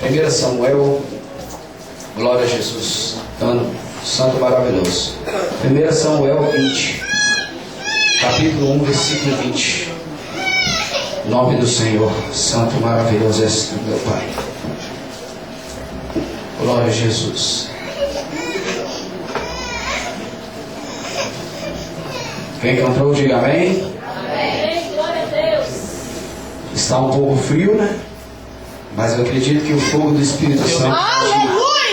1 Samuel, glória a Jesus, santo maravilhoso. 1 Samuel 20, capítulo 1, versículo 20. Nome do Senhor, santo maravilhoso és tu, meu Pai. Glória a Jesus. Quem encontrou, diga amém. Amém, glória a Deus. Está um pouco frio, né? Mas eu acredito que o fogo do Espírito Santo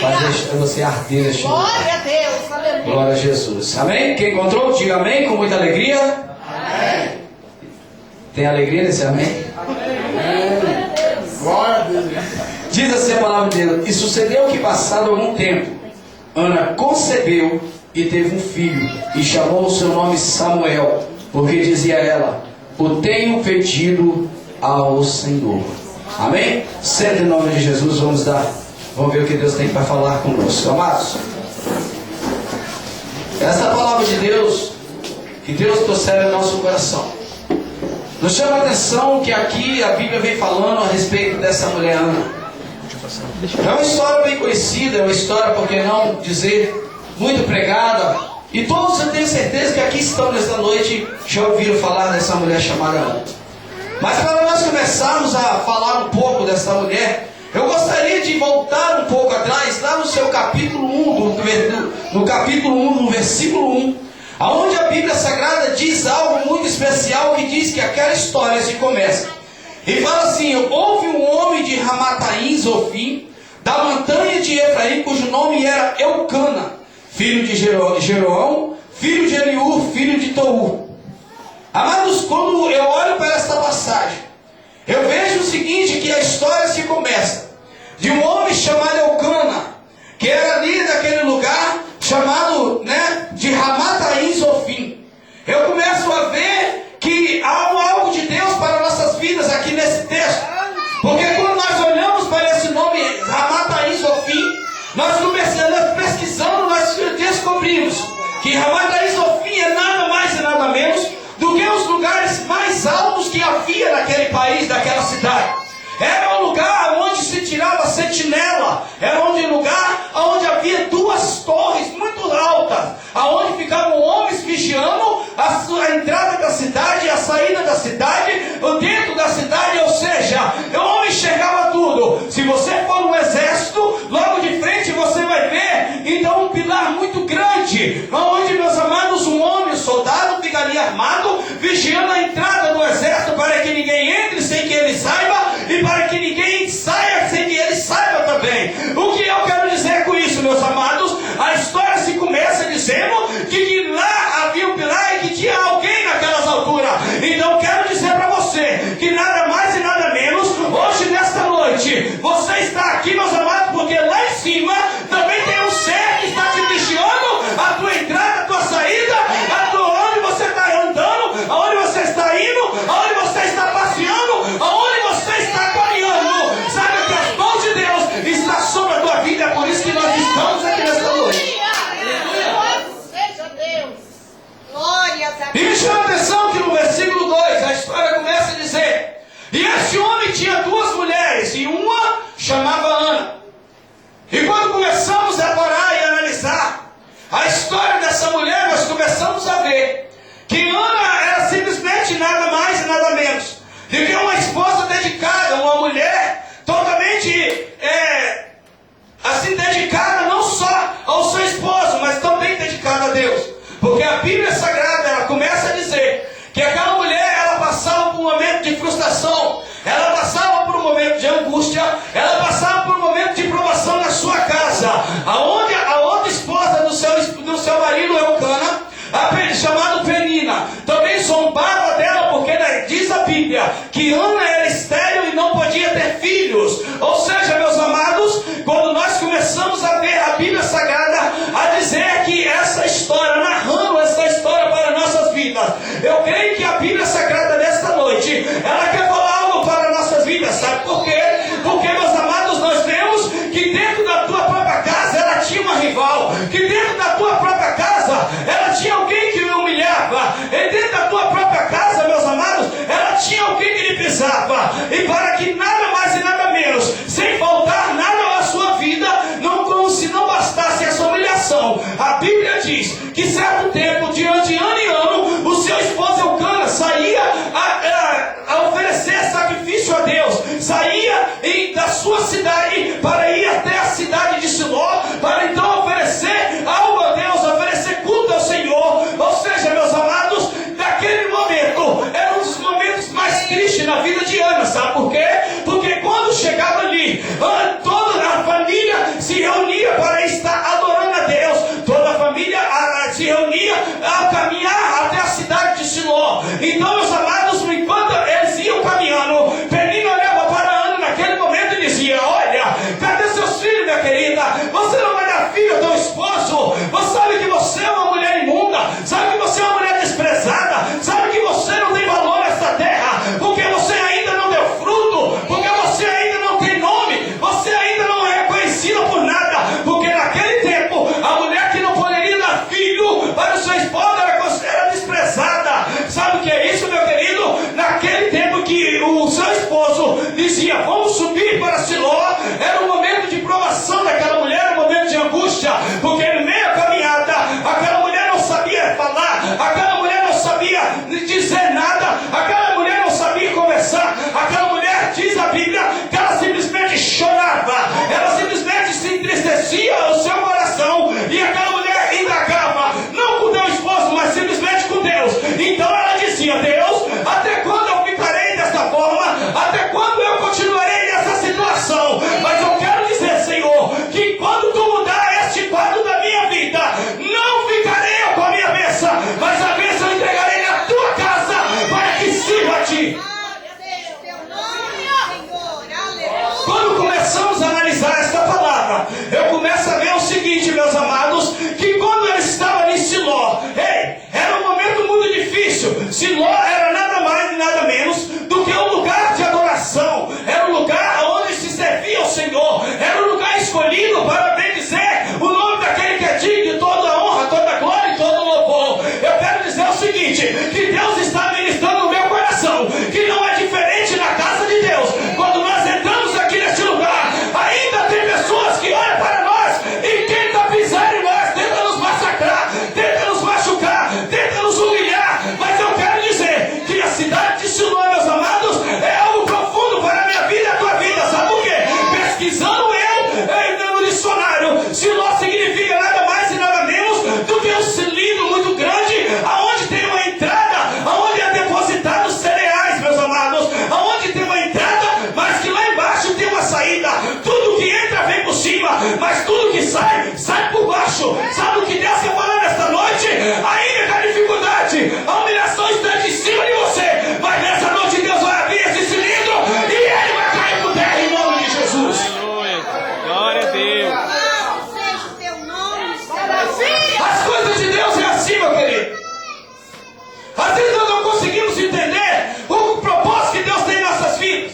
vai deixar você arder neste lugar. Glória a Deus, aleluia. Glória a Jesus. Amém? Quem encontrou, diga amém com muita alegria. Amém. Tem alegria nesse amém? Amém. Glória a Deus. Diz assim a palavra de Deus: e sucedeu que, passado algum tempo, Ana concebeu e teve um filho, e chamou o seu nome Samuel, porque dizia ela: o tenho pedido ao Senhor. Amém? Senta em nome de Jesus, vamos ver o que Deus tem para falar conosco. Amados, essa palavra de Deus, que Deus trouxer ao nosso coração, nos chama a atenção que aqui a Bíblia vem falando a respeito dessa mulher Ana. É uma história bem conhecida, é uma história, por que não dizer, muito pregada. E todos eu tenho certeza que aqui estão nesta noite já ouviram falar dessa mulher chamada Ana. Mas para nós começarmos a falar um pouco dessa mulher, eu gostaria de voltar um pouco atrás, lá no seu capítulo 1, no capítulo 1, no versículo 1, onde a Bíblia Sagrada diz algo muito especial, que diz que aquela história se começa. E fala assim: houve um homem de Ramataim, Zofim, da montanha de Efraim, cujo nome era Eucana, filho de Jeroão, filho de Eliú, filho de Tou. Amados, quando eu olho para esta passagem, eu vejo o seguinte, que a história se começa de um homem chamado Eucana, que era ali naquele lugar chamado, de Ramataim, Zofim. Eu começo a ver que há algo de Deus para nossas vidas aqui nesse texto, porque quando nós olhamos para esse nome Ramataim, Zofim, nós começamos pesquisando, nós descobrimos que Ramataim, Zofim é nada mais e nada menos do que os lugares mais altos que havia naquele país, daquela cidade. Era um lugar onde se tirava sentinela, era um lugar onde havia duas torres muito altas, aonde ficavam homens vigiando a entrada da cidade e a saída da cidade, dentro da cidade, ou seja, o homem enxergava tudo. Se você for no exército, logo de frente você vai ver, então, um pilar muito grande, onde, meus amados, um homem, um soldado, ficaria armado, vigiando a entrada do exército, para que ninguém entre sem que ele saiba, e para que ninguém saia sem que ele saiba também. O que eu quero dizer com isso, meus amados? A história se começa dizendo que lá havia um pilar e que tinha alguém naquelas alturas. Então quero dizer para você que nada mais e nada menos, hoje nesta noite, você está aqui, meus amados, porque lá em cima também tem um ser que está te vigiando a tua entrada, a tua saída, onde você está andando, aonde você está indo, aonde você está passeando, aonde você está caminhando. Sabe que as mãos de Deus estão sobre a tua vida, é por isso que nós estamos aqui nesta noite. Seja Deus. Glórias a E Deus. me chama a atenção que no versículo 2 a história começa a dizer: e este homem tinha duas mulheres, e uma chamava Ana. E quando começamos a parar e analisar a história dessa mulher, nós começamos a ver que Ana era simplesmente nada mais e nada menos do que uma esposa dedicada, uma mulher totalmente assim dedicada não só ao seu esposo, mas também dedicada a Deus. Porque a Bíblia Sagrada, ela começa a dizer que aquela mulher, ela passava por um momento de frustração, ela passava por um momento de angústia, ela passava por um momento de provação na sua casa, aonde a outra esposa do seu marido Eucana, chamado Penina, também zombava dela, porque diz a Bíblia que Ana era estéril e não podia ter filhos. Ou seja, meus amados, quando nós começamos a ver a Bíblia Sagrada a dizer que essa história, narrando essa história para nossas vidas, eu creio que a Bíblia Sagrada nesta noite, ela quer falar algo para nossas vidas. Sabe por quê? Porque, meus amados, nós vemos que dentro da tua própria casa ela tinha uma rival, que dentro da tua própria casa ela tinha alguém que o humilhava, e dentro da tua própria casa, meus amados, ela tinha alguém que lhe pisava, e para que nada mais e nada menos, sem faltar nada, pesquisando no dicionário, Siló significa nada mais e nada menos do que um cilindro muito grande, aonde tem uma entrada, aonde é depositado cereais, meus amados, aonde tem uma entrada, mas que lá embaixo tem uma saída. Tudo que entra vem por cima, mas tudo que sai, sai por baixo. Sabe o que Deus quer falar nesta noite? Ainda com a dificuldade, a humilhação está de cima de você, mas nessa noite Deus vai abrir esse cilindro e ele vai cair por terra em nome de Jesus. Aleluia. Glória a Deus. Louvado seja o teu nome, Senhor. As coisas de Deus é assim, meu querido. Às vezes nós não conseguimos entender o propósito que Deus tem em nossas vidas.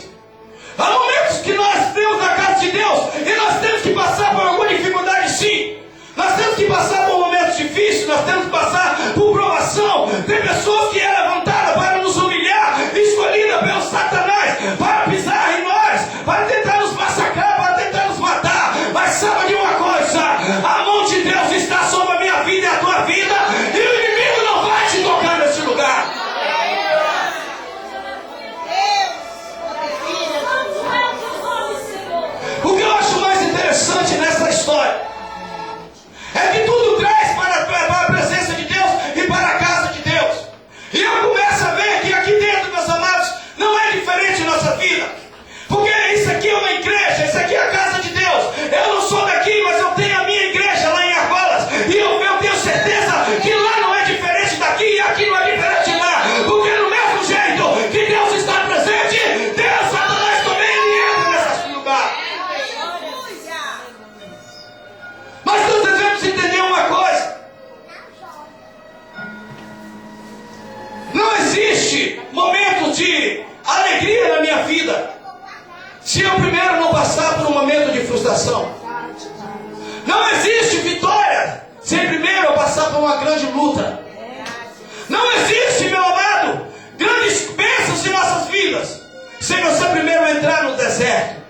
Há momentos que nós temos na casa de Deus e nós temos que passar por alguma dificuldade, sim. Nós temos que passar por momentos difíceis, nós temos que passar por provação. Tem pessoas que é levantada para nos humilhar, escolhida pelo Satanás, para pisar em nós, para tentar nos massacrar, para tentar nos matar. Mas saiba de uma coisa, a mão de Deus está sobre a minha vida e a tua vida, e o inimigo não vai te tocar nesse lugar. O que eu acho mais interessante nessa história é que tudo traz para a presença de Deus e para a casa de Deus. E eu começo a ver que aqui dentro, meus amados, não é diferente a nossa vida. Porque isso aqui é uma igreja, isso aqui é a casa de Deus. Eu não sou daqui, mas eu tenho a minha igreja lá em Argolas. E eu tenho certeza que lá não é diferente daqui e aqui não é diferente de lá. Porque no mesmo jeito que Deus está presente, Deus, Satanás também, ele entra nesse lugar. Mas nós devemos entender uma coisa. Não existe momento de alegria na minha vida se eu primeiro não passar por um momento de frustração. Não existe vitória se primeiro eu passar por uma grande luta. Não existe, meu amado, grandes bênçãos em nossas vidas se você primeiro entrar no deserto.